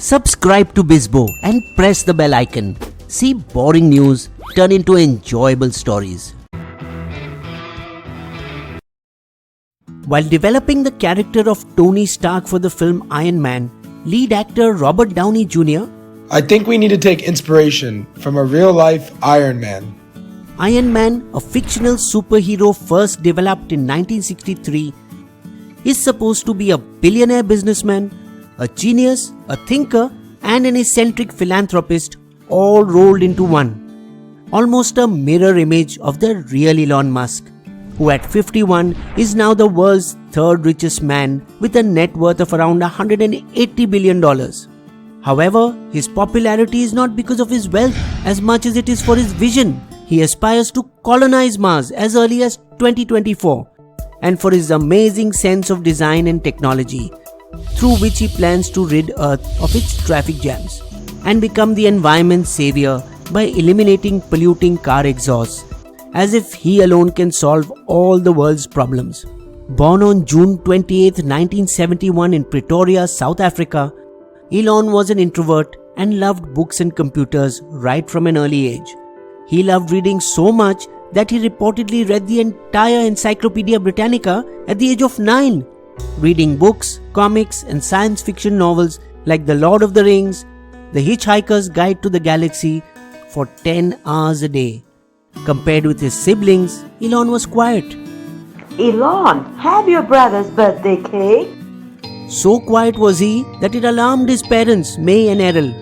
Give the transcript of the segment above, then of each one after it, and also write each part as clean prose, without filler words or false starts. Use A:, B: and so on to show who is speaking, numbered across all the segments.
A: Subscribe to Bisbo and press the bell icon. See boring news turn into enjoyable stories. While developing the character of Tony Stark for the film Iron Man, lead actor Robert Downey Jr.
B: I think we need to take inspiration from a real-life Iron Man.
A: Iron Man, a fictional superhero first developed in 1963, is supposed to be a billionaire businessman, a genius, a thinker, and an eccentric philanthropist, all rolled into one. Almost a mirror image of the real Elon Musk, who at 51 is now the world's third richest man with a net worth of around $180 billion. However, his popularity is not because of his wealth as much as it is for his vision. He aspires to colonize Mars as early as 2024, and for his amazing sense of design and technology, through which he plans to rid Earth of its traffic jams and become the environment's savior by eliminating polluting car exhausts, as if he alone can solve all the world's problems. Born on June 28, 1971 in Pretoria, South Africa, Elon was an introvert and loved books and computers right from an early age. He loved reading so much that he reportedly read the entire Encyclopedia Britannica at the age of 9, reading books, comics, and science fiction novels like The Lord of the Rings, The Hitchhiker's Guide to the Galaxy for 10 hours a day. Compared with his siblings, Elon was quiet.
C: Elon, have your brother's birthday cake.
A: So quiet was he that it alarmed his parents, May and Errol.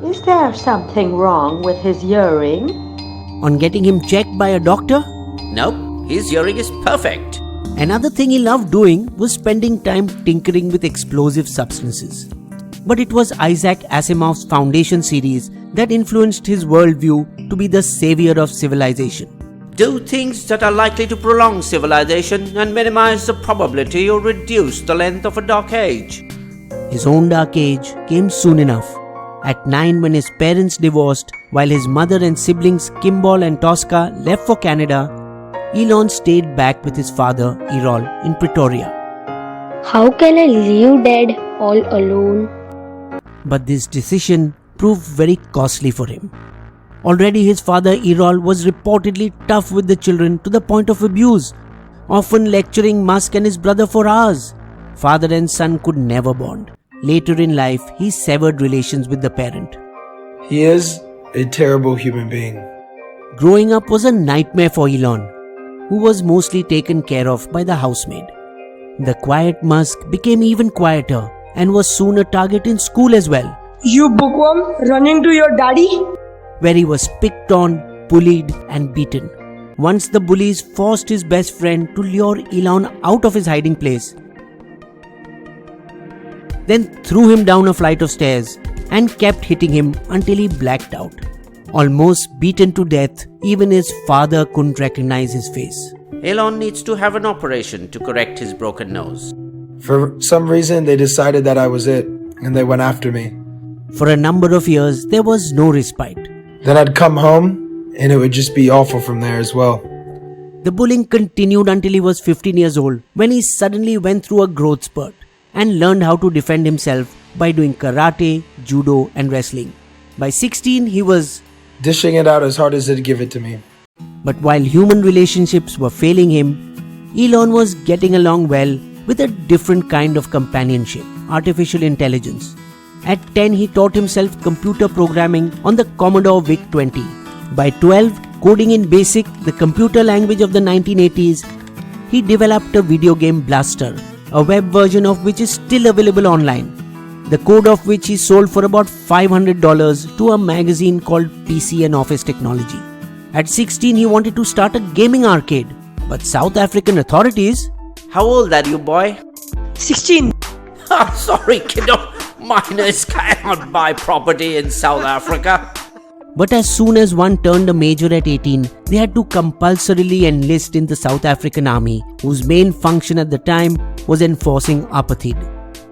C: Is there something wrong with his hearing?
A: On getting him checked by a doctor,
D: Nope, his hearing is perfect.
A: another thing he loved doing was spending time tinkering with explosive substances. But it was Isaac Asimov's Foundation series that influenced his worldview to be the savior of civilization.
D: Do things that are likely to prolong civilization and minimize the probability or reduce the length of a dark age.
A: His own dark age came soon enough. At 9, when his parents divorced, while his mother and siblings Kimball and Tosca left for Canada, Elon stayed back with his father, Errol, in Pretoria.
E: How can I leave Dad all alone?
A: But this decision proved very costly for him. Already his father Errol was reportedly tough with the children to the point of abuse, often lecturing Musk and his brother for hours. Father and son could never bond. Later in life, he severed relations with the parent.
B: He is a terrible human being.
A: Growing up was a nightmare for Elon, who was mostly taken care of by the housemaid. The quiet Musk became even quieter and was soon a target in school as well,
F: You bookworm, running to your daddy?
A: where he was picked on, bullied and beaten. Once the bullies forced his best friend to lure Elon out of his hiding place, then threw him down a flight of stairs and kept hitting him until he blacked out. Almost beaten to death, even his father couldn't recognize his face.
D: Elon needs to have an operation to correct his broken nose.
B: For some reason, they decided that I was it, and they went after me.
A: For a number of years, there was no respite.
B: Then I'd come home, and it would just be awful from there as well.
A: The bullying continued until he was 15 years old, when he suddenly went through a growth spurt and learned how to defend himself by doing karate, judo and wrestling. By 16, he was...
B: Dishing it out as hard as they'd give it to me.
A: But while human relationships were failing him, Elon was getting along well with a different kind of companionship, artificial intelligence. At 10, he taught himself computer programming on the Commodore VIC-20. By 12, coding in BASIC, the computer language of the 1980s, he developed a video game Blaster, a web version of which is still available online, the code of which he sold for about $500 to a magazine called PC and Office Technology. At 16, he wanted to start a gaming arcade, but South African authorities...
D: How old are you, boy?
F: 16.
D: Sorry, kiddo. Minors cannot buy property in South Africa.
A: But as soon as one turned a major at 18, they had to compulsorily enlist in the South African army, whose main function at the time was enforcing apartheid.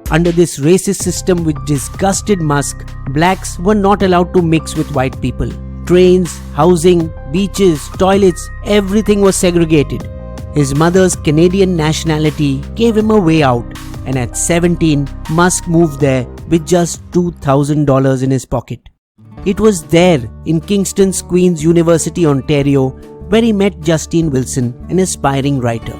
A: Under this racist system which disgusted Musk, blacks were not allowed to mix with white people. Trains, housing, beaches, toilets, everything was segregated. His mother's Canadian nationality gave him a way out, and at 17, Musk moved there with just $2,000 in his pocket. It was there in Kingston's Queen's University, Ontario, where he met Justine Wilson, an aspiring writer.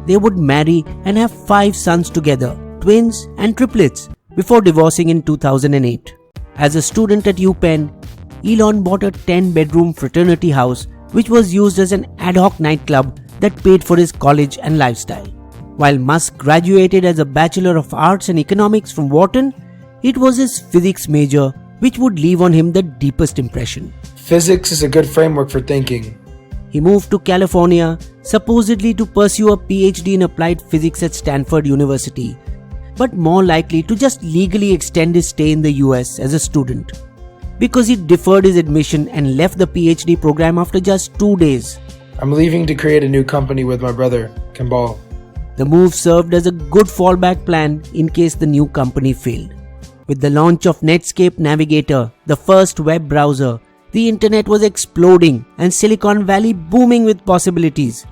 A: They would marry and have 5 sons together, twins and triplets, before divorcing in 2008. As a student at UPenn, Elon bought a 10-bedroom fraternity house which was used as an ad hoc nightclub that paid for his college and lifestyle. While Musk graduated as a Bachelor of Arts and Economics from Wharton, it was his physics major which would leave on him the deepest impression.
B: Physics is a good framework for thinking.
A: He moved to California, supposedly to pursue a PhD in applied physics at Stanford University, but more likely to just legally extend his stay in the US as a student, because he deferred his admission and left the PhD program after just 2 days.
B: I'm leaving to create a new company with my brother, Kimball.
A: The move served as a good fallback plan in case the new company failed. With the launch of Netscape Navigator, the first web browser, the internet was exploding and Silicon Valley booming with possibilities.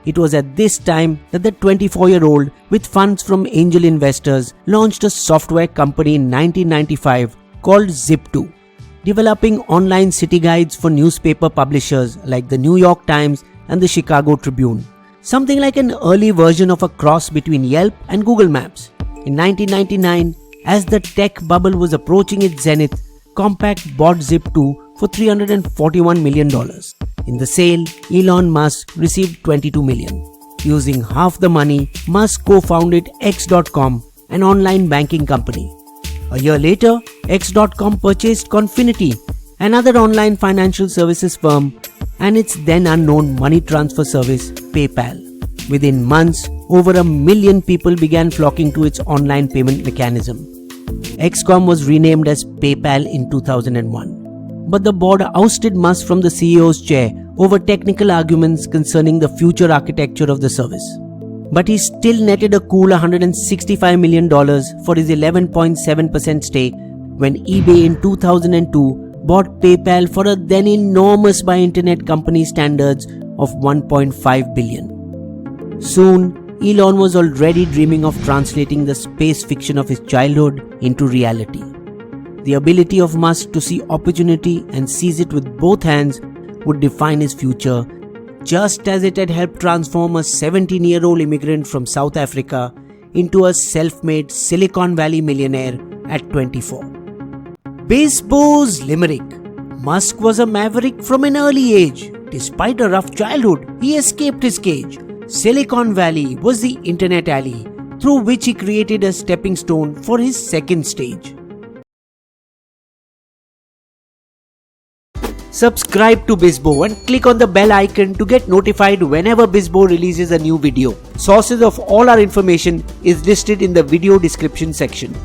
A: It was at this time that the 24-year-old, with funds from angel investors, launched a software company in 1995 called Zip2, developing online city guides for newspaper publishers like the New York Times and the Chicago Tribune. Something like an early version of a cross between Yelp and Google Maps. In 1999, as the tech bubble was approaching its zenith, Compaq bought Zip2 for $341 million. In the sale, Elon Musk received $22 million. Using half the money, Musk co-founded X.com, an online banking company. A year later, X.com purchased Confinity, another online financial services firm, and its then unknown money transfer service, PayPal. Within months, over 1 million people began flocking to its online payment mechanism. XCom was renamed as PayPal in 2001. But the board ousted Musk from the CEO's chair over technical arguments concerning the future architecture of the service. But he still netted a cool $165 million for his 11.7% stake when eBay in 2002 bought PayPal for a then enormous by internet company standards of $1.5 billion. Soon, Elon was already dreaming of translating the space fiction of his childhood into reality. The ability of Musk to see opportunity and seize it with both hands would define his future, just as it had helped transform a 17-year-old immigrant from South Africa into a self-made Silicon Valley millionaire at 24. Bisbo's limerick. Musk was a maverick from an early age. Despite a rough childhood, he escaped his cage. Silicon Valley was the internet alley through which he created a stepping stone for his second stage. Subscribe to Bisbo and click on the bell icon to get notified whenever Bisbo releases a new video. Sources of all our information is listed in the video description section.